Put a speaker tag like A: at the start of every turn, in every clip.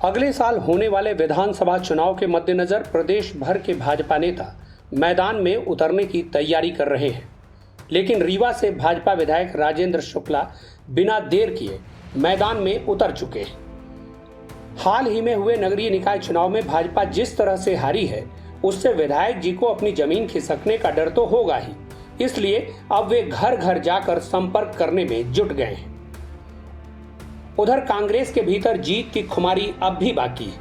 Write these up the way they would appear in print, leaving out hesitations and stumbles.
A: अगले साल होने वाले विधानसभा चुनाव के मद्देनजर प्रदेश भर के भाजपा नेता मैदान में उतरने की तैयारी कर रहे हैं, लेकिन रीवा से भाजपा विधायक राजेंद्र शुक्ला बिना देर किए मैदान में उतर चुके हैं। हाल ही में हुए नगरीय निकाय चुनाव में भाजपा जिस तरह से हारी है, उससे विधायक जी को अपनी जमीन खिसकने का डर तो होगा ही, इसलिए अब वे घर घर जाकर संपर्क करने में जुट गए हैं। उधर कांग्रेस के भीतर जीत की खुमारी अब भी बाकी है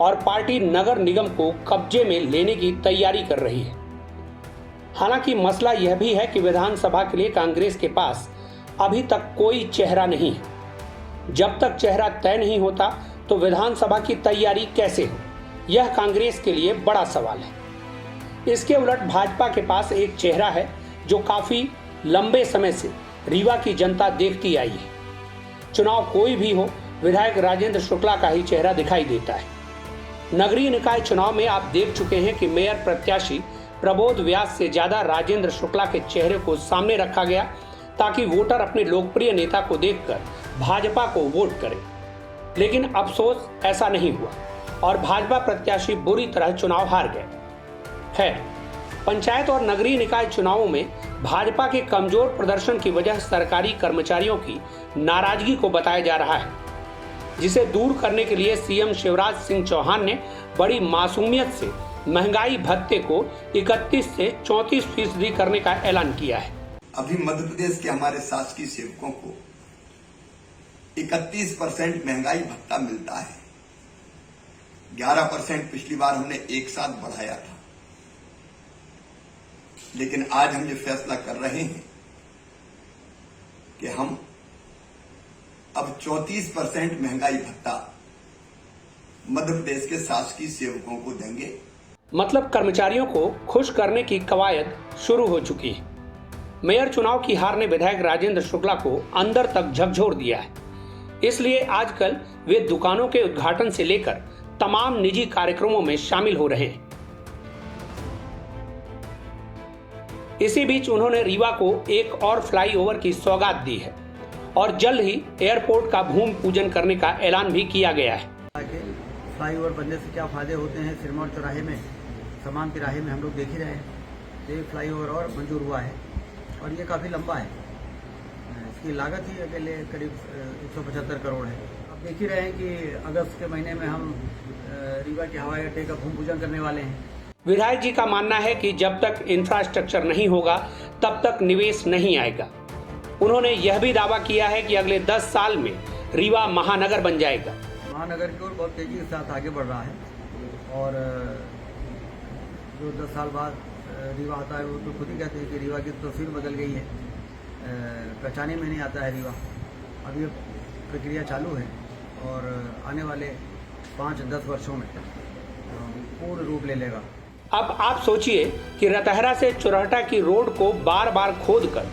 A: और पार्टी नगर निगम को कब्जे में लेने की तैयारी कर रही है। हालांकि मसला यह भी है कि विधानसभा के लिए कांग्रेस के पास अभी तक कोई चेहरा नहीं है। जब तक चेहरा तय नहीं होता तो विधानसभा की तैयारी कैसे हो, यह कांग्रेस के लिए बड़ा सवाल है। इसके उलट भाजपा के पास एक चेहरा है जो काफी लंबे समय से रीवा की जनता देखती आई है। चुनाव कोई भी हो, विधायक राजेंद्र शुक्ला का ही चेहरा दिखाई देता है। नगरीय निकाय चुनाव में आप देख चुके हैं कि मेयर प्रत्याशी प्रबोध व्यास से ज्यादा राजेंद्र शुक्ला के चेहरे को सामने रखा गया, ताकि वोटर अपने लोकप्रिय नेता को देखकर भाजपा को वोट करें। लेकिन अफसोस ऐसा नहीं हुआ और भाजपा प्रत्याशी बुरी तरह चुनाव हार गए। खैर, पंचायत और नगरीय निकाय चुनावों में भाजपा के कमजोर प्रदर्शन की वजह सरकारी कर्मचारियों की नाराजगी को बताया जा रहा है, जिसे दूर करने के लिए सीएम शिवराज सिंह चौहान ने बड़ी मासूमियत से महंगाई भत्ते को 31 से 34% करने का ऐलान किया है।
B: अभी मध्य प्रदेश के हमारे शासकीय सेवकों को 31% महंगाई भत्ता मिलता है। 11% पिछली बार हमने एक साथ बढ़ाया था, लेकिन आज हम ये फैसला कर रहे हैं कि हम अब 34% महंगाई भत्ता मध्य प्रदेश के शासकीय सेवकों को देंगे।
A: मतलब कर्मचारियों को खुश करने की कवायद शुरू हो चुकी है। मेयर चुनाव की हार ने विधायक राजेंद्र शुक्ला को अंदर तक झकझोर दिया है, इसलिए आजकल वे दुकानों के उद्घाटन से लेकर तमाम निजी कार्यक्रमों में शामिल हो रहे हैं। इसी बीच उन्होंने रीवा को एक और फ्लाईओवर की सौगात दी है और जल्द ही एयरपोर्ट का भूमि पूजन करने का ऐलान भी किया गया है।
C: फ्लाईओवर बनने से क्या फायदे होते हैं, सिरमौर चौराहे में, समान तिराहे में हम लोग देख ही रहे हैं। ये फ्लाईओवर और मंजूर हुआ है और ये काफ़ी लंबा है। इसकी लागत ही अकेले करीब 175 करोड़ है। अब देख ही रहे हैं कि अगस्त के महीने में हम रीवा के हवाई अड्डे का भूमि पूजन करने वाले हैं।
A: विधायक जी का मानना है कि जब तक इंफ्रास्ट्रक्चर नहीं होगा तब तक निवेश नहीं आएगा। उन्होंने यह भी दावा किया है कि अगले 10 साल में रीवा महानगर बन जाएगा।
C: महानगर की ओर बहुत तेजी के साथ आगे बढ़ रहा है और जो 10 साल बाद रीवा आता है वो तो खुद ही कहते हैं कि रीवा की तस्वीर बदल गई है, पहचाने में नहीं आता है रीवा। अब ये प्रक्रिया चालू है और आने वाले 5-10 वर्षों में पूर्ण रूप ले लेगा।
A: अब आप सोचिए कि रतहरा से चुरहटा की रोड को बार बार खोदकर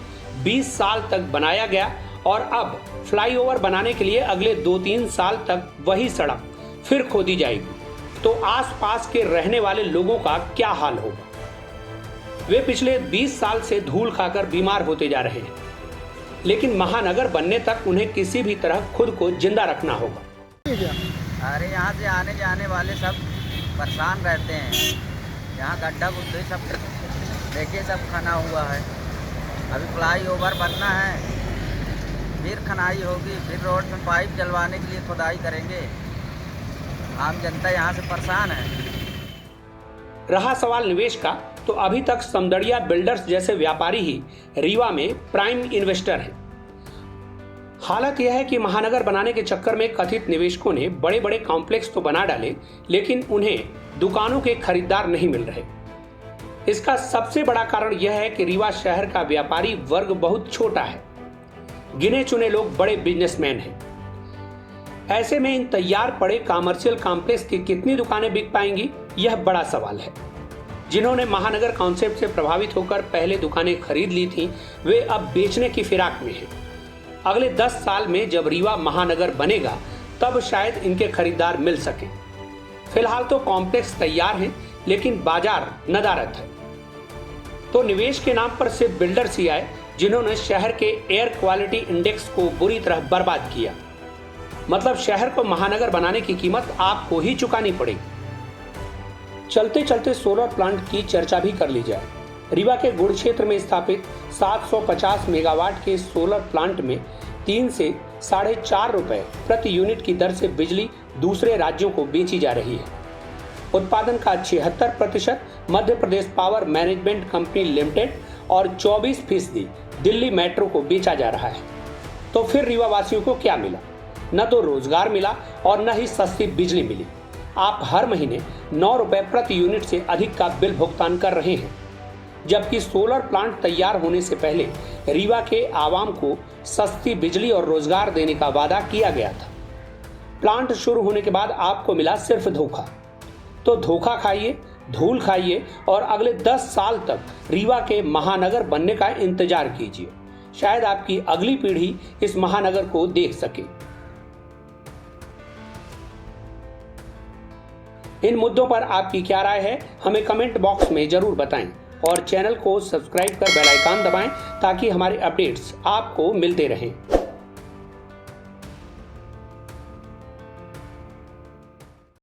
A: 20 साल तक बनाया गया और अब फ्लाईओवर बनाने के लिए अगले 2-3 साल तक वही सड़क फिर खोदी जाएगी, तो आसपास के रहने वाले लोगों का क्या हाल होगा। वे पिछले 20 साल से धूल खाकर बीमार होते जा रहे हैं, लेकिन महानगर बनने तक उन्हें किसी भी तरह खुद को जिंदा रखना होगा।
D: अरे यहाँ से आने जाने वाले सब परेशान रहते हैं। यहाँ गड्ढा गुड्ढे सब देखिए, सब खना हुआ है। अभी फ्लाईओवर बनना है, फिर खनाई होगी, फिर रोड में पाइप जलवाने के लिए खुदाई करेंगे। आम जनता यहाँ से परेशान है।
A: रहा सवाल निवेश का, तो अभी तक समदड़िया बिल्डर्स जैसे व्यापारी ही रीवा में प्राइम इन्वेस्टर हैं। हालत यह है कि महानगर बनाने के चक्कर में कथित निवेशकों ने बड़े बड़े कॉम्प्लेक्स तो बना डाले, लेकिन उन्हें दुकानों के खरीदार नहीं मिल रहे। इसका सबसे बड़ा कारण यह है कि रीवा शहर का व्यापारी वर्ग बहुत छोटा है। गिने चुने लोग बड़े बिजनेसमैन हैं। ऐसे में इन तैयार पड़े कॉमर्शियल कॉम्प्लेक्स की कितनी दुकानें बिक पाएंगी, यह बड़ा सवाल है। जिन्होंने महानगर कॉन्सेप्ट से प्रभावित होकर पहले दुकानें खरीद ली थी, वे अब बेचने की फिराक में हैं। अगले 10 साल में जब रीवा महानगर बनेगा, तब शायद इनके खरीदार मिल सके। फिलहाल तो कॉम्प्लेक्स तैयार हैं, लेकिन बाजार नदारद है। तो निवेश के नाम पर सिर्फ बिल्डर्स ही आए, जिन्होंने शहर के एयर क्वालिटी इंडेक्स को बुरी तरह बर्बाद किया। मतलब शहर को महानगर बनाने की कीमत आपको ही चुकानी पड़ेगी। चलते चलते सोलर प्लांट की चर्चा भी कर ली जाए। रीवा के गुड़ क्षेत्र में स्थापित 750 मेगावाट के सोलर प्लांट में 3 से 4.5 रुपए प्रति यूनिट की दर से बिजली दूसरे राज्यों को बेची जा रही है। उत्पादन का 76% Madhya Pradesh power management company limited और 24% दिल्ली मेट्रो को बेचा जा रहा है। तो फिर रीवा वासियों को क्या मिला? न तो रोजगार मिला और न ही सस्ती बिजली मिली। आप हर महीने 9 रुपए प्रति यूनिट से अधिक का बिल भुगतान कर रहे हैं, जबकि सोलर प्लांट तैयार होने से पहले रीवा के आवाम को सस्ती बिजली और रोजगार देने का वादा किया गया था। प्लांट शुरू होने के बाद आपको मिला सिर्फ धोखा। तो धोखा खाइए, धूल खाइए और अगले 10 साल तक रीवा के महानगर बनने का इंतजार कीजिए। शायद आपकी अगली पीढ़ी इस महानगर को देख सके। इन मुद्दों पर आपकी क्या राय है, हमें कमेंट बॉक्स में जरूर बताएं और चैनल को सब्सक्राइब कर बेल आइकन दबाएं ताकि हमारे अपडेट्स आपको मिलते रहें।